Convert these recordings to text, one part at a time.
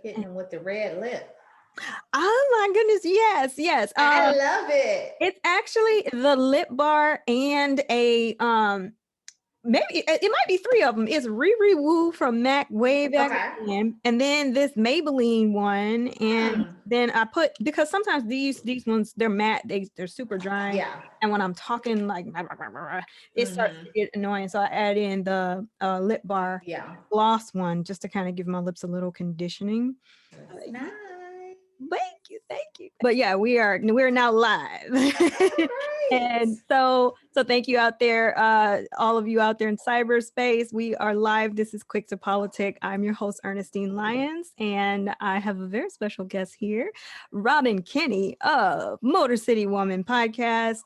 hitting them with the red lip. Oh my goodness, yes, yes. I love it. It's actually the lip bar and a maybe it might be three of them. It's Riri Woo from MAC way back Okay. then, and then this Maybelline one, and Hmm. then I put, because sometimes these ones, they're matte, they're super dry, Yeah. and when I'm talking like it starts Hmm. to get annoying. So I add in the lip bar Yeah. gloss one just to kind of give my lips a little conditioning. That's nice. Thank you, thank you. But yeah, we're now live. All right. And so thank you out there, all of you out there in cyberspace. We are live. This is Quick to Politic. I'm your host, Ernestine Lyons, and I have a very special guest here, Robin Kinnie of Motor City Woman podcast.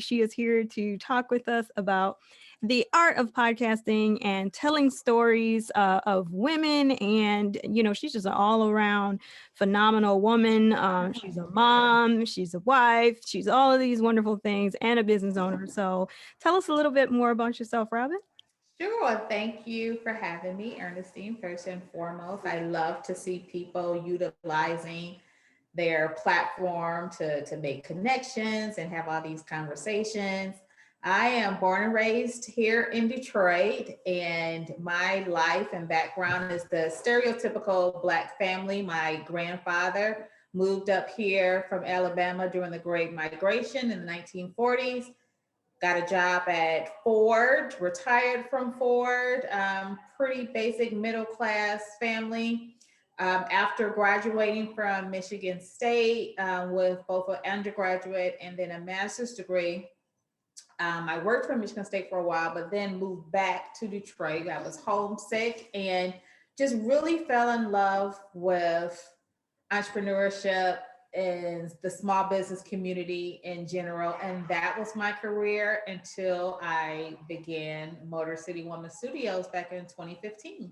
She is here to talk with us about the art of podcasting and telling stories of women. And, she's just an all around phenomenal woman. She's a mom, she's a wife, she's all of these wonderful things, and a business owner. So tell us a little bit more about yourself, Robin. Sure. Thank you for having me, Ernestine. First and foremost, I love to see people utilizing their platform to make connections and have all these conversations. I am born and raised here in Detroit, and my life and background is the stereotypical Black family. My grandfather moved up here from Alabama during the Great Migration in the 1940s, got a job at Ford, retired from Ford, pretty basic middle class family. After graduating from Michigan State with both an undergraduate and then a master's degree, I worked for Michigan State for a while, but then moved back to Detroit. I was homesick and just really fell in love with entrepreneurship and the small business community in general. And that was my career until I began Motor City Woman Studios back in 2015.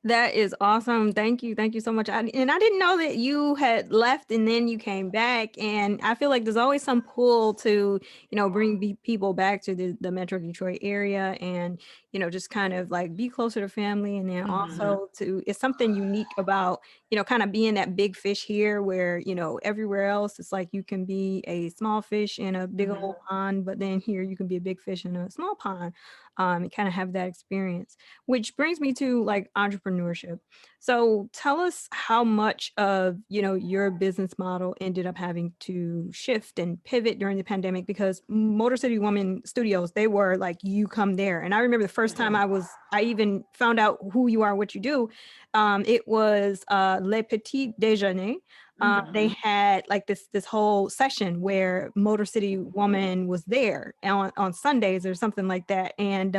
That is awesome. Thank you. Thank you so much. And I didn't know that you had left and then you came back. And I feel like there's always some pull to, bring people back to the Metro Detroit area and, just kind of like be closer to family. And then Mm-hmm. also it's something unique about, kind of being that big fish here where, everywhere else it's like you can be a small fish in a big Mm-hmm. old pond, but then here you can be a big fish in a small pond, and kind of have that experience. Which brings me to like entrepreneurship. So tell us how much of, your business model ended up having to shift and pivot during the pandemic, because Motor City Woman Studios, they were like, you come there. And I remember the first time I even found out who you are, what you do. It was Le Petit Déjeuner. They Mm-hmm. had like this whole session where Motor City Woman was there on Sundays or something like that. And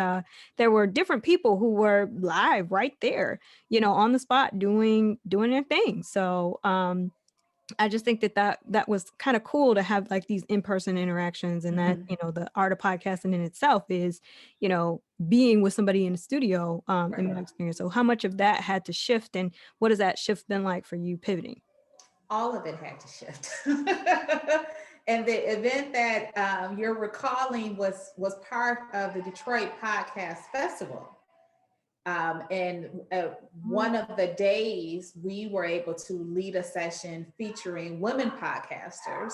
there were different people who were live right there, on the spot doing their thing. So I just think that was kind of cool to have like these in-person interactions, and that, Mm-hmm. the art of podcasting in itself is, being with somebody in the studio, Right. in my experience. So how much of that had to shift, and what has that shift been like for you pivoting? All of it had to shift. And the event that you're recalling was part of the Detroit Podcast Festival. And one of the days we were able to lead a session featuring women podcasters.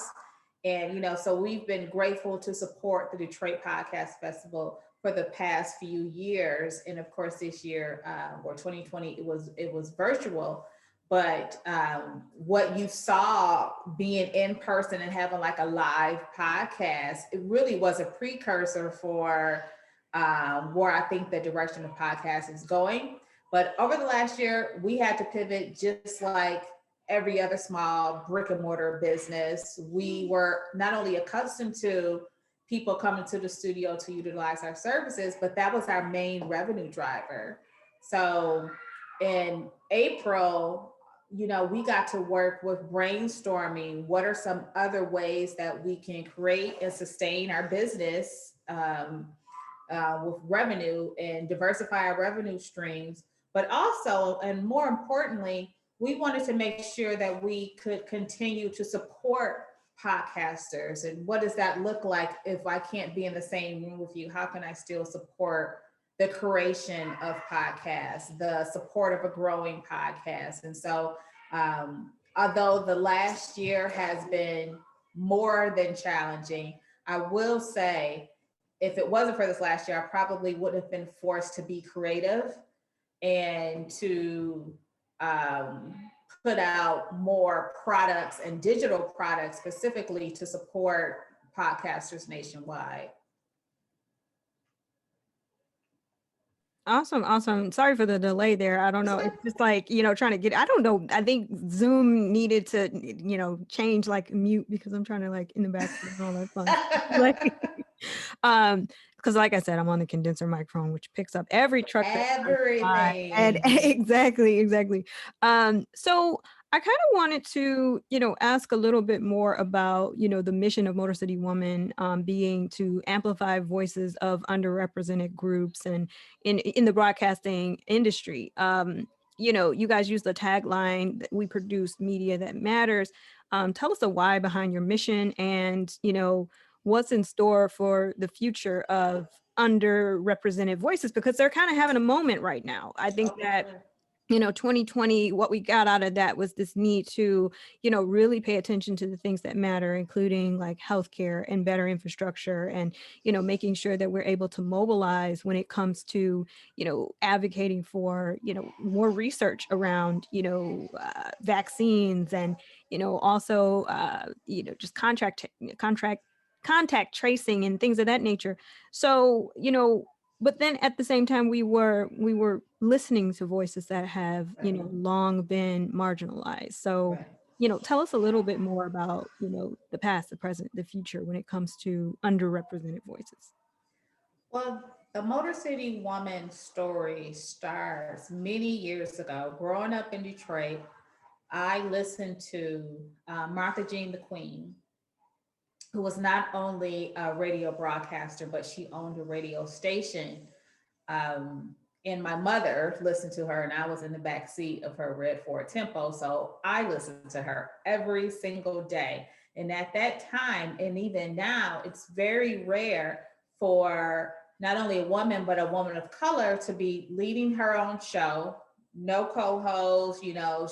And, so we've been grateful to support the Detroit Podcast Festival for the past few years. And of course, this year, or 2020, it was virtual. But what you saw being in person and having like a live podcast, it really was a precursor for where I think the direction of podcast is going. But over the last year, we had to pivot just like every other small brick and mortar business. We were not only accustomed to people coming to the studio to utilize our services, but that was our main revenue driver. So in April, we got to work with brainstorming what are some other ways that we can create and sustain our business, with revenue and diversify our revenue streams. But also, and more importantly, we wanted to make sure that we could continue to support podcasters. And what does that look like if I can't be in the same room with you? How can I still support the creation of podcasts, the support of a growing podcast. And so, although the last year has been more than challenging, I will say, if it wasn't for this last year, I probably would have been forced to be creative and to put out more products and digital products specifically to support podcasters nationwide. Awesome. Sorry for the delay there. I don't know. It's just like, trying to I don't know. I think Zoom needed to, change like mute because I'm trying to like in the background and all that fun. Because like I said, I'm on the condenser microphone, which picks up every truck. Everything. And exactly. So I kind of wanted to, ask a little bit more about, the mission of Motor City Woman being to amplify voices of underrepresented groups and in the broadcasting industry. You guys use the tagline that we produce media that matters. Tell us the why behind your mission and, what's in store for the future of underrepresented voices, because they're kind of having a moment right now. I think that 2020, what we got out of that was this need to, really pay attention to the things that matter, including like healthcare and better infrastructure and, making sure that we're able to mobilize when it comes to, advocating for, more research around, vaccines and, also, just contact tracing and things of that nature. So, but then at the same time, we were listening to voices that have, long been marginalized. So, tell us a little bit more about, the past, the present, the future when it comes to underrepresented voices. Well, the Motor City Woman story starts many years ago. Growing up in Detroit, I listened to Martha Jean the Queen, who was not only a radio broadcaster, but she owned a radio station. And my mother listened to her, and I was in the back seat of her red Ford Tempo. So I listened to her every single day. And at that time, and even now, it's very rare for not only a woman, but a woman of color to be leading her own show, no co-host,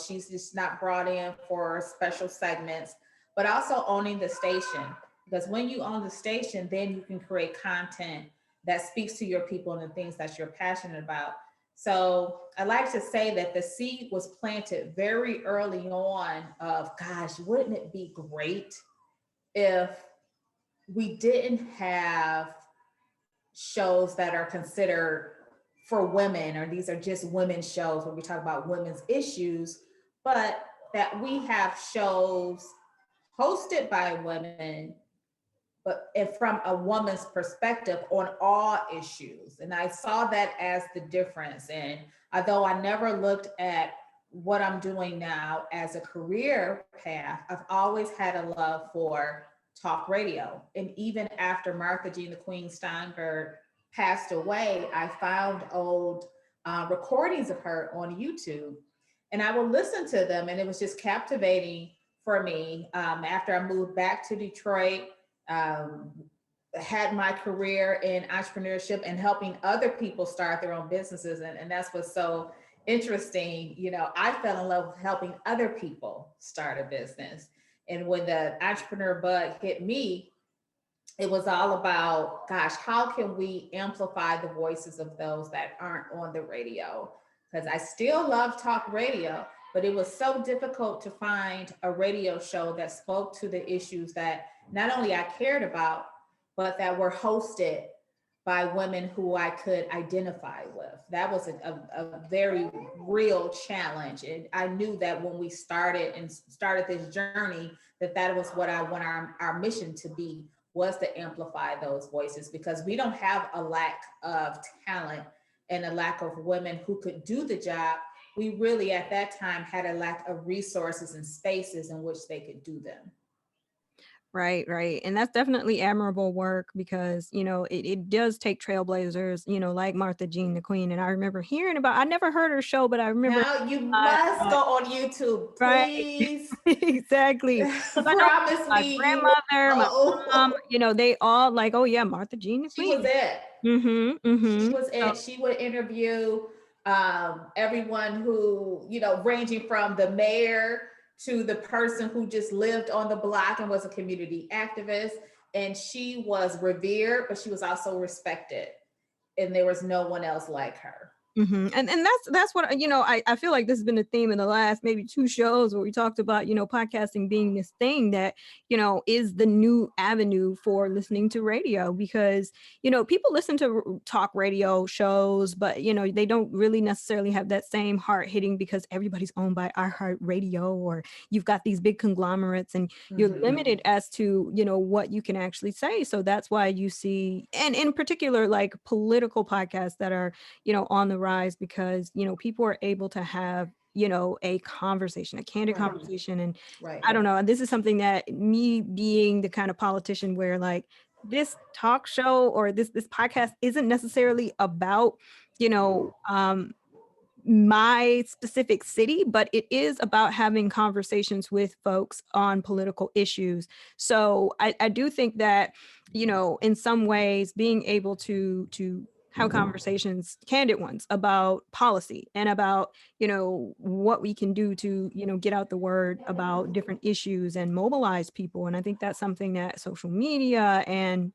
she's just not brought in for special segments, but also owning the station. Because when you own the station, then you can create content that speaks to your people and the things that you're passionate about. So I like to say that the seed was planted very early on of, gosh, wouldn't it be great if we didn't have shows that are considered for women, or these are just women's shows where we talk about women's issues, but that we have shows hosted by women, but from a woman's perspective on all issues. And I saw that as the difference. And although I never looked at what I'm doing now as a career path, I've always had a love for talk radio. And even after Martha Jean the Queen Steinberg passed away, I found old recordings of her on YouTube. And I would listen to them, and it was just captivating for me. After I moved back to Detroit, had my career in entrepreneurship and helping other people start their own businesses. And that's what's so interesting. I fell in love with helping other people start a business. And when the entrepreneur bug hit me, it was all about, gosh, how can we amplify the voices of those that aren't on the radio? Because I still love talk radio, but it was so difficult to find a radio show that spoke to the issues that not only I cared about, but that were hosted by women who I could identify with. That was a very real challenge. And I knew that when we started this journey, that was what I want our mission to be, was to amplify those voices, because we don't have a lack of talent and a lack of women who could do the job. We really at that time had a lack of resources and spaces in which they could do them. Right. And that's definitely admirable work, because, it does take trailblazers, like Martha Jean the Queen. And I remember hearing I never heard her show, but I remember. Now you must go on YouTube, please. Right. Exactly. Promise my me. grandmother, my mom, they all like, oh yeah, Martha Jean the Queen. She was it. She Mm-hmm. was in, she would interview everyone who, you know, ranging from the mayor to the person who just lived on the block and was a community activist. And she was revered, but she was also respected. And there was no one else like her. And that's what, you know, I feel like this has been a theme in the last maybe two shows where we talked about, you know, podcasting being this thing that, you know, is the new avenue for listening to radio, because, you know, people listen to talk radio shows, but, you know, they don't really necessarily have that same heart hitting because everybody's owned by iHeartRadio, or you've got these big conglomerates and you're limited as to, you know, what you can actually say. So that's why you see, and in particular, like political podcasts that are, you know, on the rise, because, you know, people are able to have, you know, a conversation, a candid conversation. And I don't know, and this is something that, me being the kind of politician where like this talk show or this podcast isn't necessarily about, you know, my specific city, but it is about having conversations with folks on political issues. So I do think that, you know, in some ways being able to have conversations, candid ones, about policy and about, you know, what we can do to, you know, get out the word about different issues and mobilize people. And I think that's something that social media and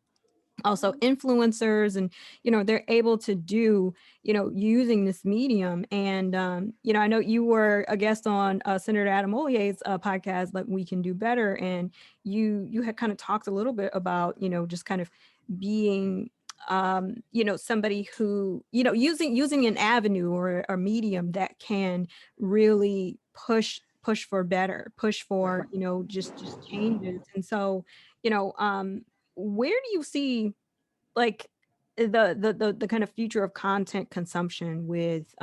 also influencers and, you know, they're able to do, you know, using this medium. And you know, I know you were a guest on Senator Adam Olier's podcast, like We Can Do Better, and you had kind of talked a little bit about, you know, just kind of being you know, somebody who, you know, using an avenue or a medium that can really push for better, push for, you know, just changes. And so, you know, where do you see like the kind of future of content consumption with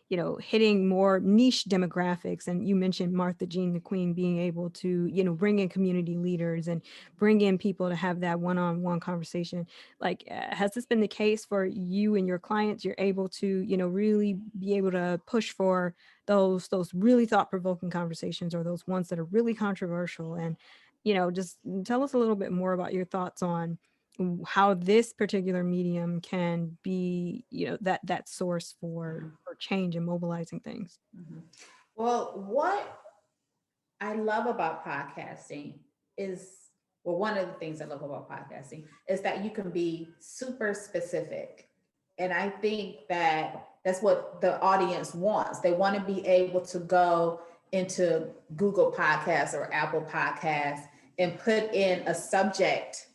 you know, hitting more niche demographics? And you mentioned Martha Jean McQueen being able to, you know, bring in community leaders and bring in people to have that one-on-one conversation. Like has this been the case for you and your clients? You're able to, you know, really be able to push for those really thought-provoking conversations, or those ones that are really controversial? And, you know, just tell us a little bit more about your thoughts on how this particular medium can be, you know, that source for change and mobilizing things. Well, what I love about podcasting is, well, one of the things I love about podcasting is that you can be super specific. And I think that that's what the audience wants. They want to be able to go into Google Podcasts or Apple Podcasts and put in a subject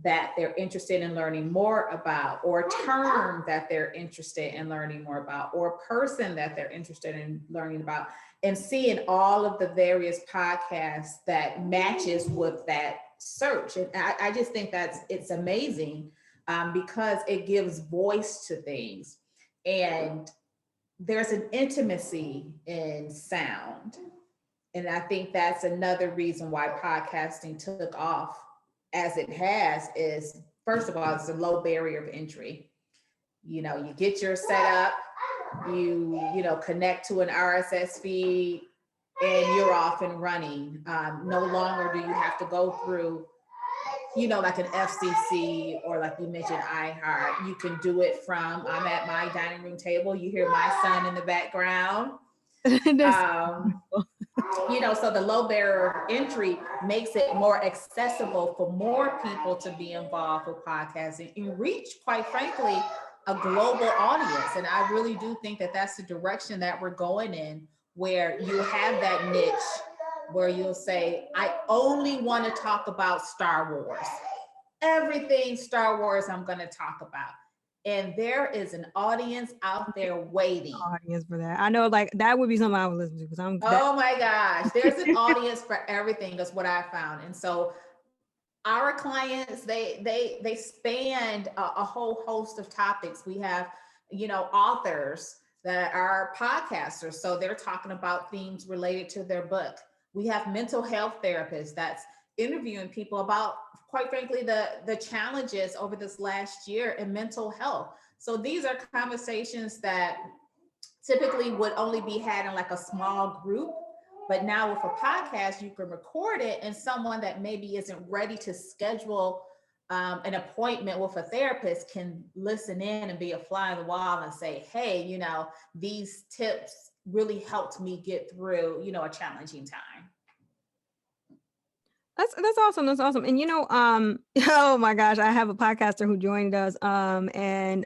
that they're interested in learning more about, or a term that they're interested in learning more about, or a person that they're interested in learning about, and seeing all of the various podcasts that matches with that search. And I just think it's amazing because it gives voice to things. And there's an intimacy in sound. And I think that's another reason why podcasting took off as it has. Is, first of all, it's a low barrier of entry. You know, you get your setup, you know, connect to an RSS feed, and you're off and running. No longer do you have to go through, you know, like an FCC, or like you mentioned, iHeart. You can do it from, I'm at my dining room table. You hear my son in the background. You know, so the low barrier of entry makes it more accessible for more people to be involved with podcasting and reach, quite frankly, a global audience. And I really do think that that's the direction that we're going in, where you have that niche where you'll say, I only want to talk about Star Wars. Everything Star Wars I'm going to talk about. And there is an audience out there waiting. Audience for that. I know, like that would be something I would listen to, because oh my gosh, there's an audience for everything. That's what I found. And so our clients, they span a whole host of topics. We have, you know, authors that are podcasters, so they're talking about themes related to their book. We have mental health therapists that's interviewing people about, quite frankly, the challenges over this last year in mental health. So these are conversations that typically would only be had in like a small group. But now with a podcast, you can record it, and someone that maybe isn't ready to schedule an appointment with a therapist can listen in and be a fly on the wall and say, hey, these tips really helped me get through, a challenging time. That's awesome. That's awesome. And oh my gosh, I have a podcaster who joined us. And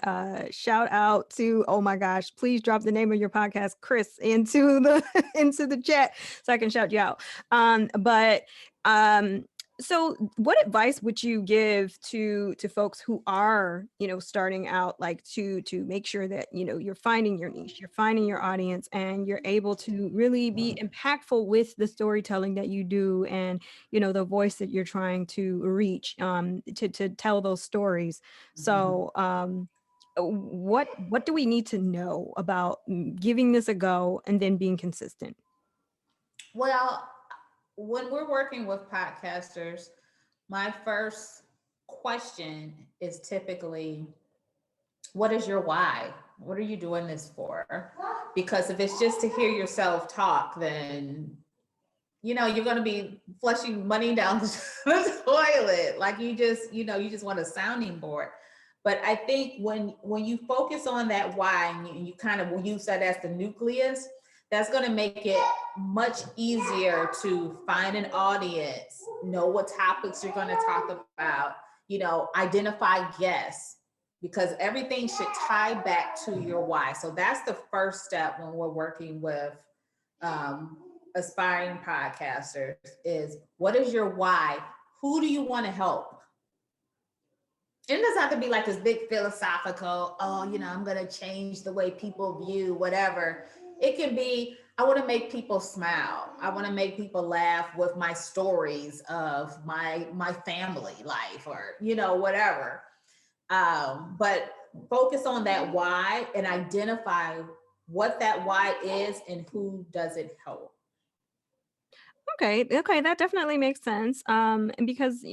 shout out to, oh my gosh, please drop the name of your podcast, Chris, into the into the chat so I can shout you out. But so what advice would you give to folks who are, starting out, like to make sure that, you're finding your niche, you're finding your audience, and you're able to really be impactful with the storytelling that you do, and the voice that you're trying to reach, to tell those stories. So what do we need to know about giving this a go and then being consistent? Well, when we're working with podcasters, my first question is typically, what is your why? What are you doing this for? Because if it's just to hear yourself talk, then you're going to be flushing money down the toilet. Like you just want a sounding board. But I think when you focus on that why, and you kind of use that as the nucleus, that's going to make it much easier to find an audience, know what topics you're going to talk about, identify guests, because everything should tie back to your why. So that's the first step when we're working with aspiring podcasters, is what is your why? Who do you want to help? It doesn't have to be like this big philosophical, I'm going to change the way people view whatever. It can be, I want to make people smile. I want to make people laugh with my stories of my family life, or, whatever. But focus on that why and identify what that why is and who does it help. Okay, that definitely makes sense. And because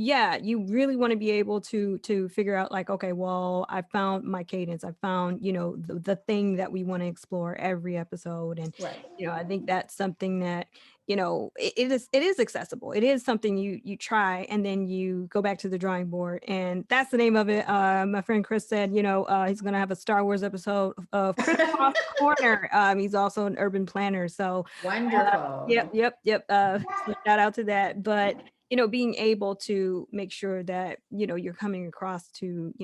yeah, you really want to be able to figure out, like, okay, well, I found my cadence, I found the thing that we want to explore every episode. And Right. I think that's something that it is accessible. It is something you try, and then you go back to the drawing board, and that's the name of it. My friend Chris said he's gonna have a Star Wars episode of Chris Cross Corner. He's also an urban planner, so Wonderful. yep. So shout out to that. But being able to make sure that you're coming across to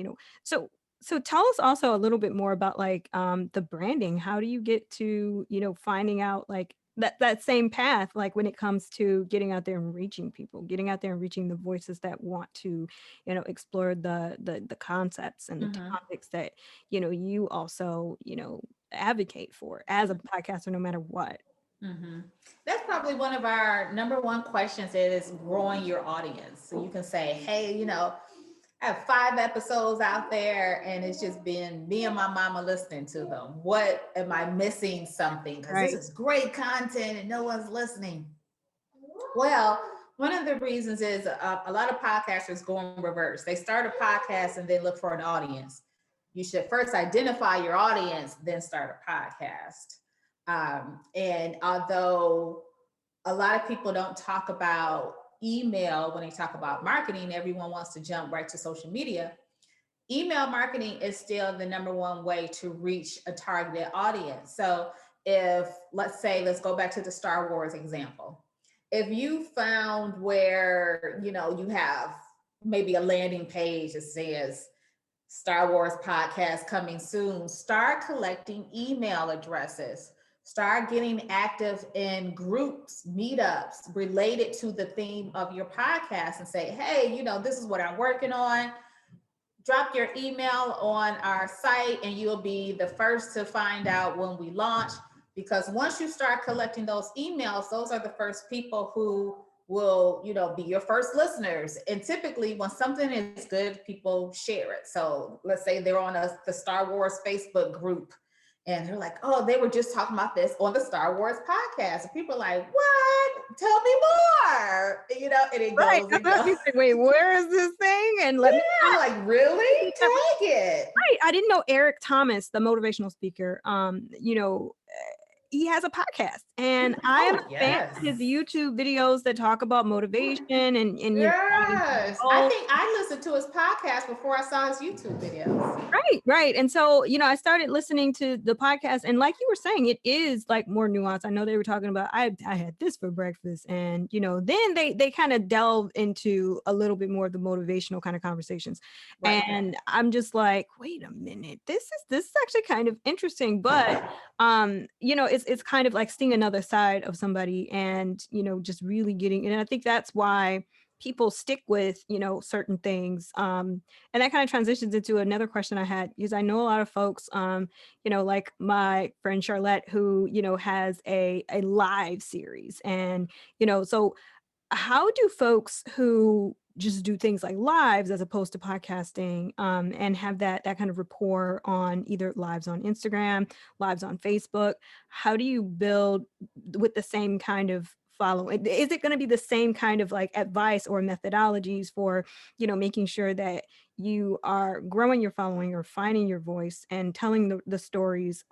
so tell us also a little bit more about, like, the branding. How do you get to finding out, like, that same path, like when it comes to getting out there and reaching people, getting out there and reaching the voices that want to explore the concepts and the topics that you also advocate for as a podcaster, no matter what. That's probably one of our number one questions, is growing your audience. So you can say, hey, I have 5 episodes out there and it's just been me and my mama listening to them. What am I missing something? Because Right. this is great content and no one's listening. Well, one of the reasons is a lot of podcasters go in reverse. They start a podcast and they look for an audience. You should first identify your audience, then start a podcast. And although a lot of people don't talk about email when they talk about marketing, everyone wants to jump right to social media. Email marketing is still the number one way to reach a targeted audience. So if, let's go back to the Star Wars example. If you found where, you have maybe a landing page that says Star Wars podcast coming soon, start collecting email addresses. Start getting active in groups, meetups related to the theme of your podcast, and say, hey, this is what I'm working on. Drop your email on our site and you'll be the first to find out when we launch. Because once you start collecting those emails, those are the first people who will, be your first listeners. And typically when something is good, people share it. So let's say they're on the Star Wars Facebook group, and they're like, oh, they were just talking about this on the Star Wars podcast. And people are like, what? Tell me more. And it Right. goes and goes. Wait, where is this thing? And let me know. Like, really? Take it. Right. I didn't know Eric Thomas, the motivational speaker, he has a podcast, and I am Oh, a fan yes. of his YouTube videos that talk about motivation and Yes. I goals. think I listened to his podcast before I saw his YouTube videos. Right, right. And so, I started listening to the podcast, and like you were saying, it is like more nuanced. I know they were talking about I had this for breakfast, and then they kind of delve into a little bit more of the motivational kind of conversations. Right. And I'm just like, wait a minute, this is actually kind of interesting. But it's kind of like seeing another side of somebody, and just really getting, and I think that's why people stick with certain things. And that kind of transitions into another question I had, because I know a lot of folks, like my friend Charlotte, who, has a live series. And, so how do folks who just do things like lives as opposed to podcasting, and have that kind of rapport on either lives on Instagram, lives on Facebook, how do you build with the same kind of following? Is it going to be the same kind of like advice or methodologies for making sure that you are growing your following or finding your voice and telling the stories,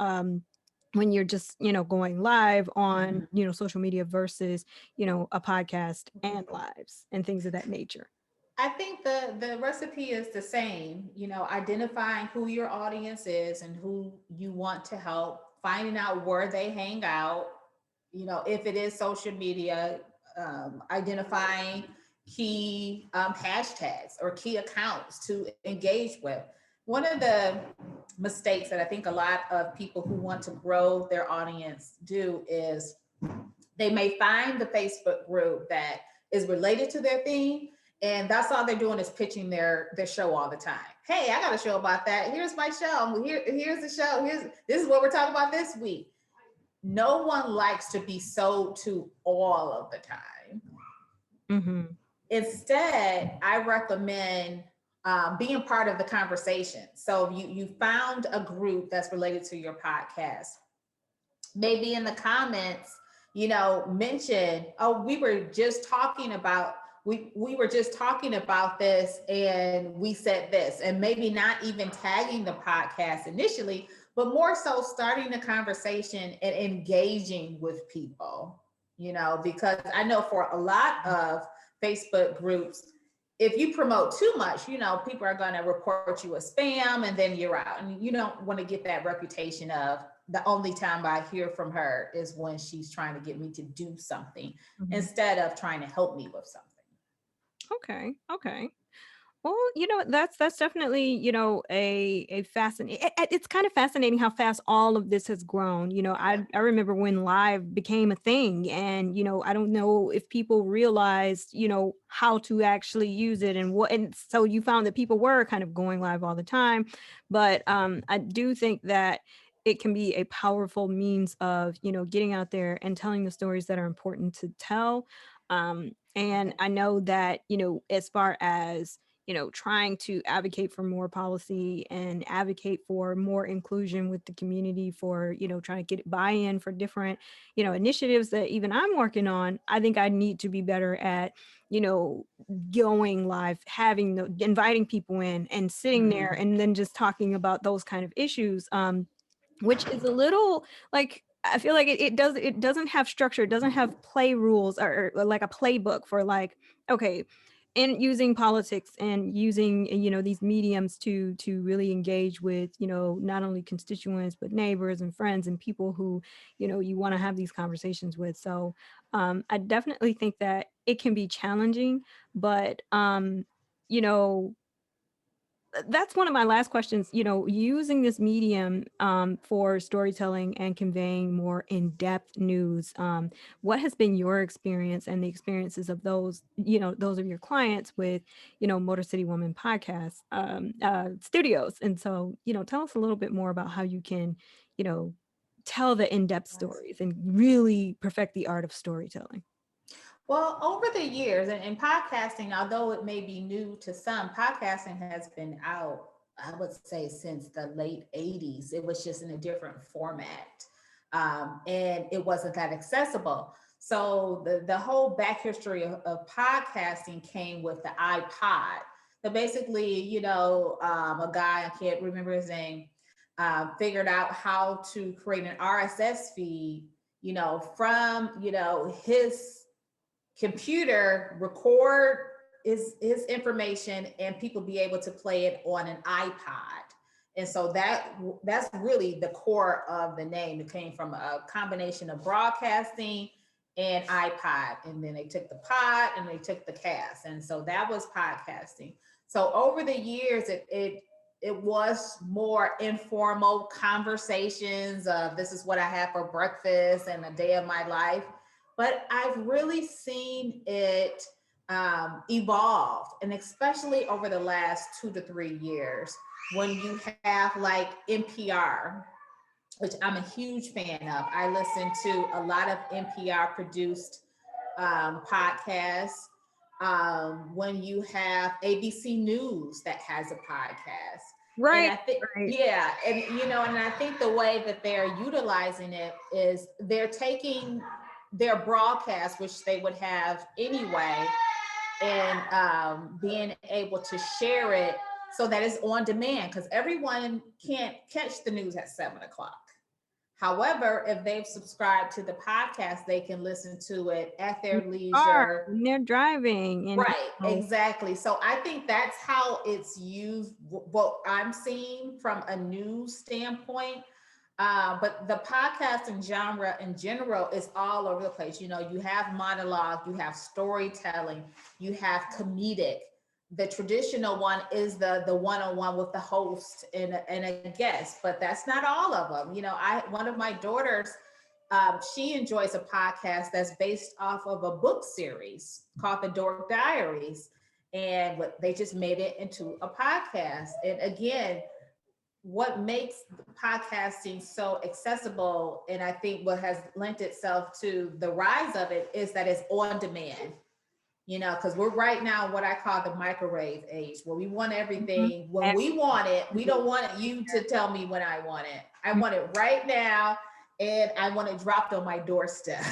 when you're just going live on social media versus a podcast and lives and things of that nature? I think the recipe is the same, identifying who your audience is and who you want to help, finding out where they hang out, if it is social media, identifying key hashtags or key accounts to engage with. One of the mistakes that I think a lot of people who want to grow their audience do is they may find the Facebook group that is related to their theme, and that's all they're doing is pitching their show all the time. Hey, I got a show about that. Here's my show. Here's the show. This is what we're talking about this week. No one likes to be sold to all of the time. Mm-hmm. Instead, I recommend being part of the conversation. So you found a group that's related to your podcast. Maybe in the comments, mention, oh, we were just talking about this, and we said this, and maybe not even tagging the podcast initially, but more so starting the conversation and engaging with people, because I know for a lot of Facebook groups, if you promote too much, people are going to report you as spam, and then you're out. And you don't want to get that reputation of the only time I hear from her is when she's trying to get me to do something instead of trying to help me with something. Okay. Well, that's definitely, a fascinating, it's kind of fascinating how fast all of this has grown. I remember when live became a thing, and, I don't know if people realized, how to actually use it and so you found that people were kind of going live all the time. But I do think that it can be a powerful means of, getting out there and telling the stories that are important to tell. And I know that, as far as trying to advocate for more policy and advocate for more inclusion with the community, for, trying to get buy-in for different, initiatives that even I'm working on. I think I need to be better at, going live, inviting people in and sitting there and then just talking about those kind of issues, which is a little like, I feel like it doesn't have structure. It doesn't have play rules or like a playbook for like, okay, and using politics and using, these mediums to really engage with, not only constituents, but neighbors and friends and people who, you want to have these conversations with. So I definitely think that it can be challenging, but, you know, that's one of my last questions. Using this medium, for storytelling and conveying more in-depth news, what has been your experience and the experiences of those of your clients with, Motor City Woman podcast, studios? And so, tell us a little bit more about how you can, you know, tell the in-depth stories and really perfect the art of storytelling. Well, over the years, and podcasting, although it may be new to some, podcasting has been out, I would say, since the late 80s. It was just in a different format. And it wasn't that accessible. So the whole back history of podcasting came with the iPod. So basically, a guy, I can't remember his name, figured out how to create an RSS feed, from, his computer, record his information, and people be able to play it on an iPod. And so that's really the core of the name. It came from a combination of broadcasting and iPod, and then they took the pod and they took the cast, and so that was podcasting. So over the years, it was more informal conversations of, this is what I have for breakfast and a day of my life. But I've really seen it evolve, and especially over the last 2 to 3 years, when you have like NPR, which I'm a huge fan of. I listen to a lot of NPR produced podcasts. When you have ABC News that has a podcast. And Right. I think, Right. yeah, and I think the way that they're utilizing it is they're taking their broadcast, which they would have anyway, and being able to share it so that it's on demand, because everyone can't catch the news at 7 o'clock. However, if they've subscribed to the podcast, they can listen to it at their leisure. When they're driving. And, Right, exactly. So I think that's how it's used, what I'm seeing from a news standpoint. But the podcasting genre in general is all over the place. You have monologue, you have storytelling, you have comedic. The traditional one is the one-on-one with the host and a guest, but that's not all of them. One of my daughters, she enjoys a podcast that's based off of a book series called The Dork Diaries, and they just made it into a podcast. And again, what makes podcasting so accessible, and I think what has lent itself to the rise of it, is that it's on demand. Because we're right now what I call the microwave age, where we want everything when we want it. We don't want you to tell me when I want it. I want it right now, and I want it dropped on my doorstep.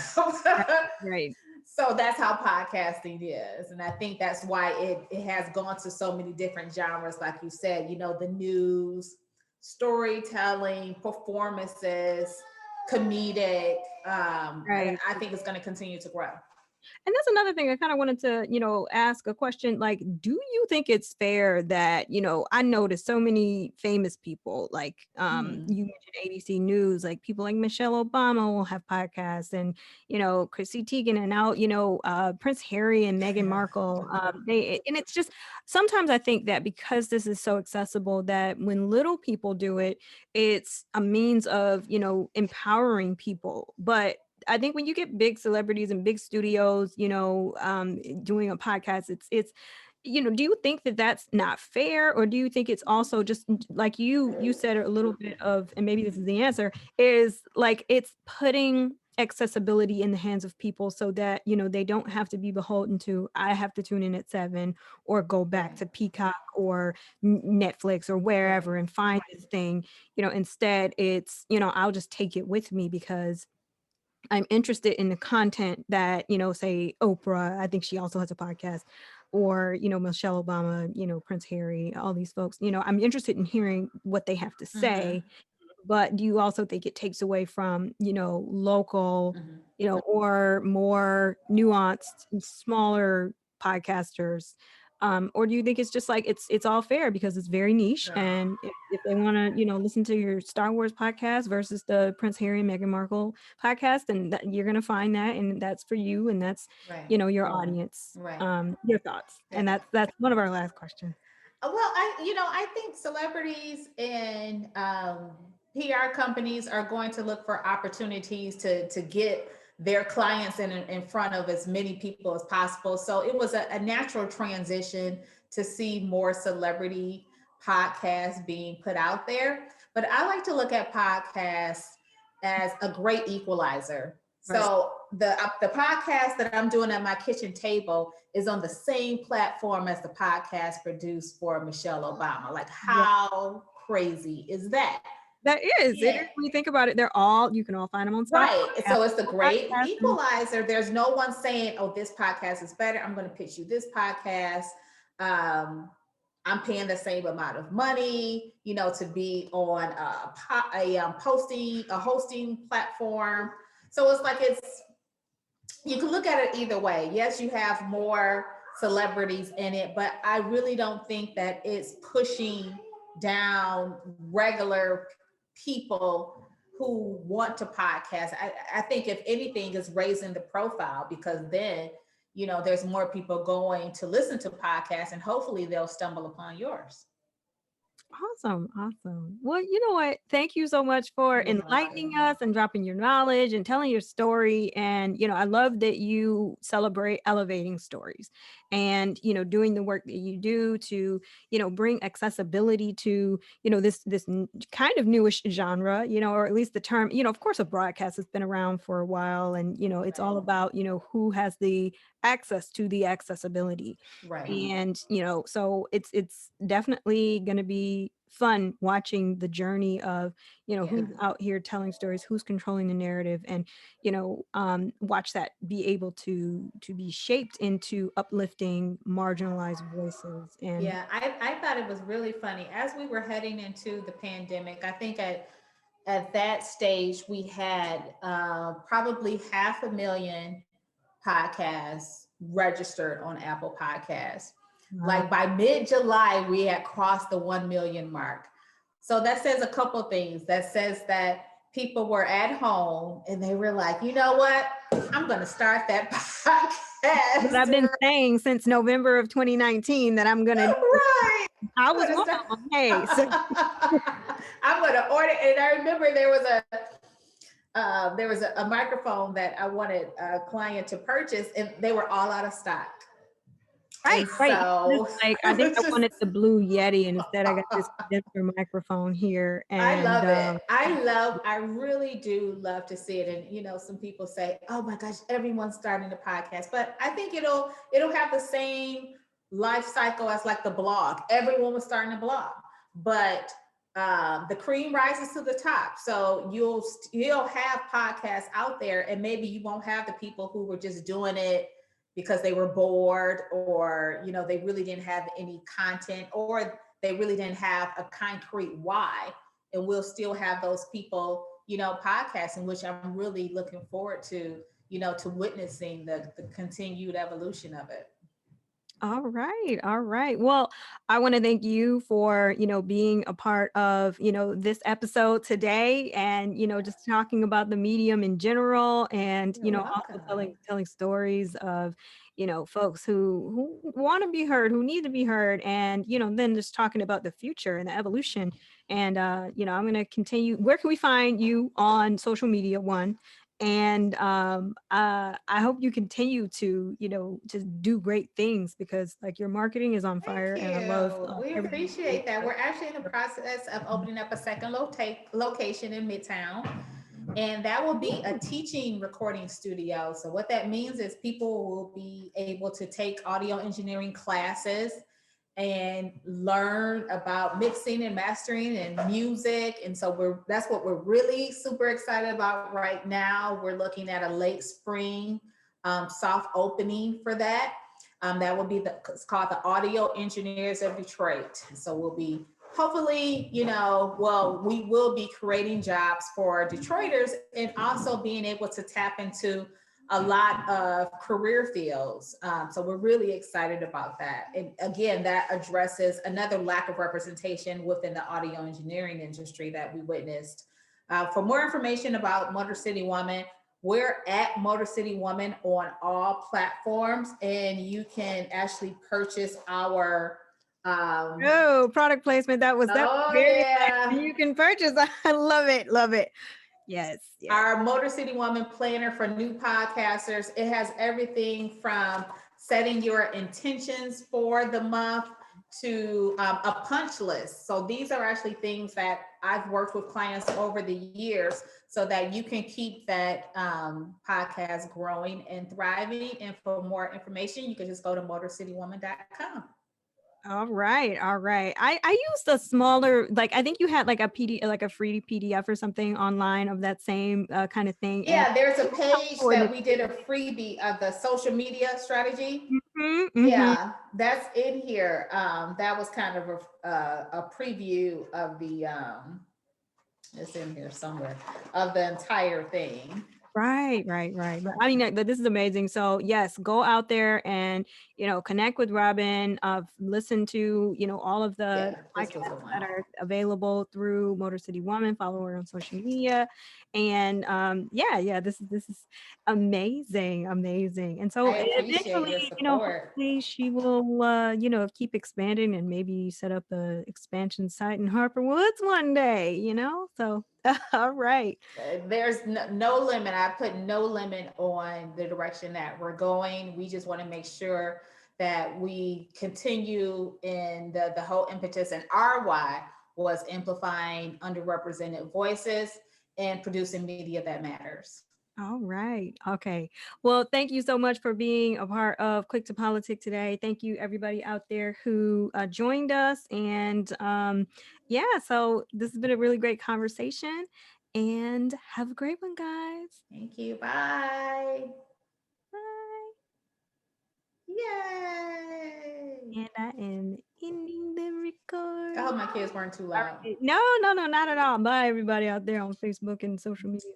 Right. So that's how podcasting is. And I think that's why it has gone to so many different genres, like you said, the news, storytelling, performances, comedic. Right. And I think it's going to continue to grow. And that's another thing I kind of wanted to, ask a question. Like, do you think it's fair that, I noticed so many famous people, like you mentioned ABC News, like people like Michelle Obama will have podcasts, and, Chrissy Teigen, and now, Prince Harry and Meghan Markle. And it's just, sometimes I think that because this is so accessible, that when little people do it, it's a means of, empowering people. But I think when you get big celebrities and big studios, doing a podcast, it's, do you think that that's not fair? Or do you think it's also just like you said a little bit of, and maybe this is the answer, is like, it's putting accessibility in the hands of people so that, they don't have to be beholden to, I have to tune in at 7 or go back to Peacock or Netflix or wherever and find this thing, instead it's, I'll just take it with me because I'm interested in the content that, say Oprah, I think she also has a podcast, or, Michelle Obama, Prince Harry, all these folks, I'm interested in hearing what they have to say. But do you also think it takes away from, local, or more nuanced, smaller podcasters? Or do you think it's just like it's all fair because it's very niche, and if they want to listen to your Star Wars podcast versus the Prince Harry and Meghan Markle podcast, and you're gonna find that, and that's for you, and that's your audience. Your thoughts, and that's one of our last questions. Well, I think celebrities and PR companies are going to look for opportunities to get their clients in front of as many people as possible. So it was a natural transition to see more celebrity podcasts being put out there. But I like to look at podcasts as a great equalizer. Right. So the podcast that I'm doing at my kitchen table is on the same platform as the podcast produced for Michelle Obama. Like, how crazy is that? That is, it is, when you think about it, you can all find them on Spotify. Right. So it's the great equalizer. There's no one saying, oh, this podcast is better, I'm going to pitch you this podcast. I'm paying the same amount of money, to be on a hosting platform. So it's like you can look at it either way. Yes, you have more celebrities in it, but I really don't think that it's pushing down regular people who want to podcast. I think if anything is raising the profile, because then, there's more people going to listen to podcasts and hopefully they'll stumble upon yours. Awesome. Awesome. Well, you know what? Thank you so much for You're enlightening welcome. us and dropping your knowledge and telling your story. And, I love that you celebrate elevating stories and, doing the work that you do to, bring accessibility to, this kind of newish genre, or at least the term, of course, a broadcast has been around for a while. And, it's all Right. about, who has the access to the accessibility. Right. And so it's definitely going to be fun watching the journey of Yeah. who's out here telling stories, who's controlling the narrative, and watch that be able to be shaped into uplifting marginalized voices. And Yeah, I thought it was really funny as we were heading into the pandemic. I think at that stage we had probably 500,000 podcasts registered on Apple Podcasts. wow. Like by mid-July, we had crossed the 1 million mark. So that says a couple things. That says that people were at home and they were like, you know what? I'm going to start that But I've podcast. been saying since November of 2019 that I'm gonna. Right. I I'm was gonna start. wrong. Hey, so I'm gonna order, and I remember there was a microphone that I wanted a client to purchase, and they were all out of stock. right, And right. It's so like I it think was I just, wanted the blue Yeti, and instead I got this condenser microphone here, I and love it. I really do love to see it. And some people say, "Oh my gosh, everyone's starting a podcast," but I think it'll have the same life cycle as like the blog. Everyone was starting a blog, but the cream rises to the top. So you'll have podcasts out there, and maybe you won't have the people who were just doing it because they were bored, or they really didn't have any content, or they really didn't have a concrete why. And we'll still have those people, podcasting, which I'm really looking forward to witnessing the continued evolution of it. all right, all right. Well, I want to thank you for, being a part of, this episode today and, just talking about the medium in general and, You're also welcome. telling stories of, folks who want to be heard, who need to be heard, and, then just talking about the future and the evolution. And, I'm going to continue. Where can we find you on social media? One. And I hope you continue to just do great things, because like your marketing is on Thank fire, and I love you. We everything that you appreciate that. We're actually in the process of opening up a second location in Midtown, and that will be a teaching recording studio. So what that means is people will be able to take audio engineering classes and learn about mixing and mastering and music. And so that's what we're really super excited about right now. We're looking at a late spring soft opening for that. That will be it's called the Audio Engineers of Detroit. So we'll be hopefully, we will be creating jobs for Detroiters and also being able to tap into a lot of career fields. So we're really excited about that. And again, that addresses another lack of representation within the audio engineering industry that we witnessed. For more information about Motor City Woman, we're at Motor City Woman on all platforms, and you can actually purchase our Oh, product placement. That was oh very nice. yeah, You can purchase. I love it. Love it. Yes. Yes. our Motor City Woman planner for new podcasters. It has everything from setting your intentions for the month to a punch list. So these are actually things that I've worked with clients over the years so that you can keep that podcast growing and thriving. And for more information, you can just go to motorcitywoman.com. All right. All right. I used a smaller, like, I think you had like a like a free PDF or something online of that same kind of thing. And Yeah, there's a it was page helpful, and that we did a freebie of the social media strategy. Yeah, that's in here. That was kind of a preview of the it's in here somewhere, of the entire thing. Right. But I mean, this is amazing. So yes, go out there and, connect with Robin, listen to, all of the Yeah, this was the podcasts one. that are available through Motor City Woman, follow her on social media. And this is amazing. And so I appreciate eventually, your support. hopefully she will, keep expanding and maybe set up a expansion site in Harper Woods one day, so all right. There's no limit. I put no limit on the direction that we're going. We just want to make sure that we continue in the whole impetus, and our why was amplifying underrepresented voices and producing media that matters. All right. Okay. Well, thank you so much for being a part of Quick to Politic today. Thank you, everybody out there who joined us. And so this has been a really great conversation. And have a great one, guys. Thank you. Bye. Bye. Yay. And I am ending the record. I hope my kids weren't too loud. No, not at all. Bye, everybody out there on Facebook and social media.